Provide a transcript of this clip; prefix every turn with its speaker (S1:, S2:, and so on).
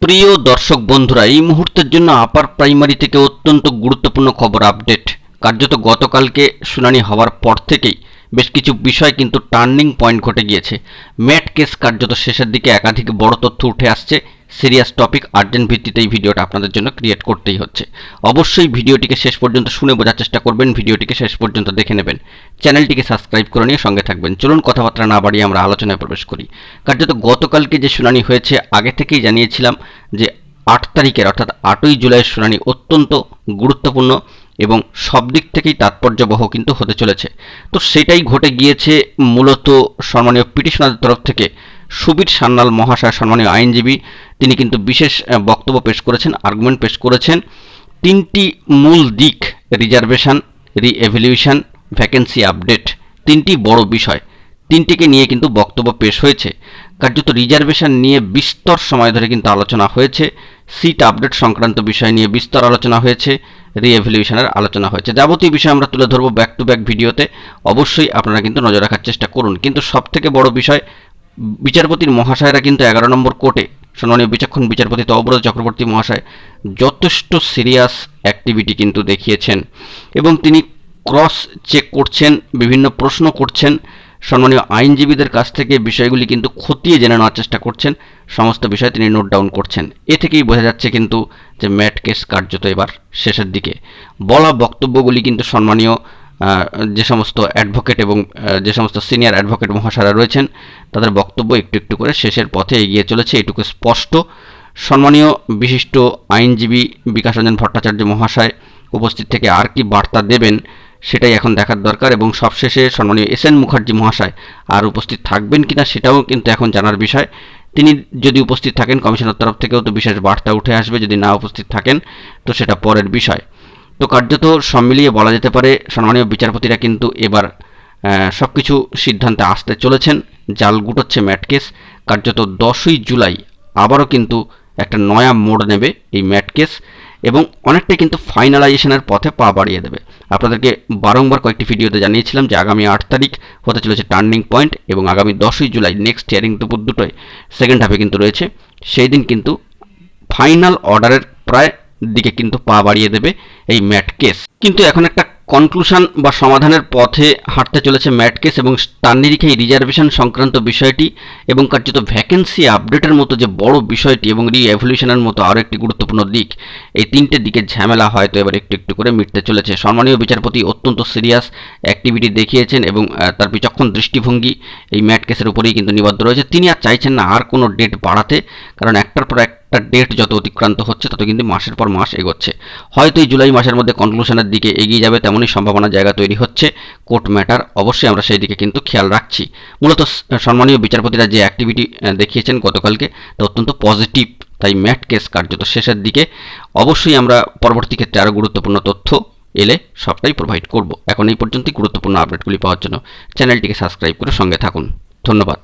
S1: প্রিয় দর্শক বন্ধুরা, এই মুহূর্তের জন্য আপার প্রাইমারি থেকে অত্যন্ত গুরুত্বপূর্ণ খবর আপডেট। কার্যত গতকালকে শুনানি হওয়ার পর থেকেই বেশ কিছু বিষয় কিন্তু টার্নিং পয়েন্ট ঘটে গিয়েছে। ম্যাট কেস কার্যত শেষের দিকে একাধিক বড় তথ্য উঠে আসছে। সিরিয়াস টপিক, আর্জেন্ট ভিত্তিতে এই ভিডিওটা আপনাদের জন্য ক্রিয়েট করতেই হচ্ছে। অবশ্যই ভিডিওটিকে শেষ পর্যন্ত শুনে বোঝার চেষ্টা করবেন, ভিডিওটিকে শেষ পর্যন্ত দেখে নেবেন, চ্যানেলটিকে সাবস্ক্রাইব করে নিয়ে সঙ্গে থাকবেন। চলুন কথাবার্তা না বাড়িয়ে আমরা আলোচনায় প্রবেশ করি। কার্যত গতকালকে যে শুনানি হয়েছে, আগে থেকেই জানিয়েছিলাম যে 8 তারিখের অর্থাৎ 8ই জুলাইয়ের শুনানি অত্যন্ত গুরুত্বপূর্ণ এবং সব দিক থেকেই তাৎপর্যবহ কিন্তু হতে চলেছে। তো সেটাই ঘটে গিয়েছে। মূলত সম্মানীয় পিটিশনারদের তরফ থেকে সুবীর সান্যাল মহাশয়, সম্মানীয় আইনজীবী, তিনি কিন্তু বিশেষ বক্তব্য পেশ করেছেন, আর্গুমেন্ট পেশ করেছেন। 3টি মূল দিক, রিজার্ভেশন, রি-এভ্যালুয়েশন, ভ্যাকেন্সি আপডেট, 3টি বড় বিষয়, 3টিকে নিয়ে কিন্তু বক্তব্য পেশ হয়েছে। কার্যত রিজার্ভেশন নিয়ে বিস্তর সময় ধরে কিন্তু আলোচনা হয়েছে, সিট আপডেট সংক্রান্ত বিষয় নিয়ে বিস্তর আলোচনা হয়েছে, রি-এভ্যালুয়েশনের আলোচনা হয়েছে। যাবতীয় বিষয় আমরা তুলে ধরবো ব্যাক টু ব্যাক ভিডিওতে। অবশ্যই আপনারা কিন্তু নজর রাখার চেষ্টা করুন। কিন্তু সবথেকে বড় বিষয়, বিচারপতির মহাশয়রা কিন্তু 11 নম্বর কোর্টে সম্মানীয় বিচক্ষণ বিচারপতি তপব্রত চক্রবর্তী মহাশয় যথেষ্ট সিরিয়াস অ্যাক্টিভিটি কিন্তু দেখিয়েছেন এবং তিনি ক্রস চেক করছেন, বিভিন্ন প্রশ্ন করছেন, সম্মানীয় আইনজীবীদের কাছ থেকে বিষয়গুলি কিন্তু খতিয়ে জেনে নেওয়ার চেষ্টা করছেন, সমস্ত বিষয় তিনি নোট ডাউন করছেন। এ থেকেই বোঝা যাচ্ছে কিন্তু যে ম্যাট কেস কার্যত এবার শেষের দিকে। বলা বক্তব্যগুলি কিন্তু সম্মানীয় যে সমস্ত অ্যাডভোকেট এবং যে সমস্ত সিনিয়র অ্যাডভোকেট মহাশয়রা রয়েছেন, তাদের বক্তব্য একটু একটু করে শেষের পথে এগিয়ে চলেছে, এটুকু স্পষ্ট। সম্মানীয় বিশিষ্ট আইনজীবী বিকাশ রঞ্জন ভট্টাচার্য মহাশয় উপস্থিত থেকে আর কি বার্তা দেবেন সেটাই এখন দেখার দরকার। এবং সবশেষে সম্মানীয় এস.এন. মুখার্জি মহাশয় আর উপস্থিত থাকবেন কিনা সেটাও কিন্তু এখন জানার বিষয়। তিনি যদি উপস্থিত থাকেন, কমিশনের তরফ থেকেও তো বিশেষ বার্তা উঠে আসবে। যদি না উপস্থিত থাকেন তো সেটা পরের বিষয়। তো কার্যত সব মিলিয়ে বলা যেতে পারে সম্মানীয় বিচারপতিরা কিন্তু এবার সব কিছু সিদ্ধান্তে আসতে চলেছেন। জাল গুটোচ্ছে ম্যাট কেস। কার্যত 10ই জুলাই আবারও কিন্তু একটা নয়া মোড় নেবে এই ম্যাট কেস এবং অনেকটাই কিন্তু ফাইনালাইজেশনের পথে পা বাড়িয়ে দেবে। আপনাদেরকে বারংবার কয়েকটি ভিডিওতে জানিয়েছিলাম যে আগামী 8 তারিখ হতে চলেছে টার্নিং পয়েন্ট এবং আগামী 10ই জুলাই নেক্সট হিয়ারিং দুপুর 2টোয় সেকেন্ড হাফে কিন্তু রয়েছে। সেই দিন কিন্তু ফাইনাল অর্ডারের প্রায় দিকে কিন্তু পা বাড়িয়ে দেবে এই ম্যাট কেস। কিন্তু এখন একটা কনক্লুশন বা সমাধানের পথে হাঁটতে চলেছে ম্যাট কেস এবং তার নিরিখে এই রিজার্ভেশন সংক্রান্ত বিষয়টি এবং কার্যত ভ্যাকেন্সি আপডেটের মতো যে বড় বিষয়টি এবং রি-এভ্যালুয়েশনের মতো আরও একটি গুরুত্বপূর্ণ দিক, এই 3টে দিকের ঝামেলা হয়তো এবার একটু একটু করে মিটতে চলেছে। সম্মানীয় বিচারপতি অত্যন্ত সিরিয়াস অ্যাক্টিভিটি দেখিয়েছেন এবং তার বিচক্ষণ দৃষ্টিভঙ্গি এই ম্যাট কেসের উপরেই কিন্তু নিবদ্ধ রয়েছে। তিনি আর চাইছেন না আর কোনো ডেট বাড়াতে, কারণ একটার পর একটা ডেট যত অতিক্রান্ত হচ্ছে তত কিন্তু মাসের পর মাস এগোচ্ছে। হয়তো এই জুলাই মাসের মধ্যে কনক্লুশনের দিকে এগিয়ে যাবে, তেমনই সম্ভাবনার জায়গা তৈরি হচ্ছে। কোর্ট ম্যাটার, অবশ্যই আমরা সেই দিকে কিন্তু খেয়াল রাখছি। মূলত সম্মানীয় বিচারপতিরা যে অ্যাক্টিভিটি দেখিয়েছেন গতকালকে তা অত্যন্ত পজিটিভ। তাই ম্যাট কেস কার্যত শেষের দিকে। অবশ্যই আমরা পরবর্তী ক্ষেত্রে আরও গুরুত্বপূর্ণ তথ্য এলে সবটাই প্রোভাইড করব। এখন এই পর্যন্তই। গুরুত্বপূর্ণ আপডেটগুলি পাওয়ার জন্য চ্যানেলটিকে সাবস্ক্রাইব করে সঙ্গে থাকুন। ধন্যবাদ।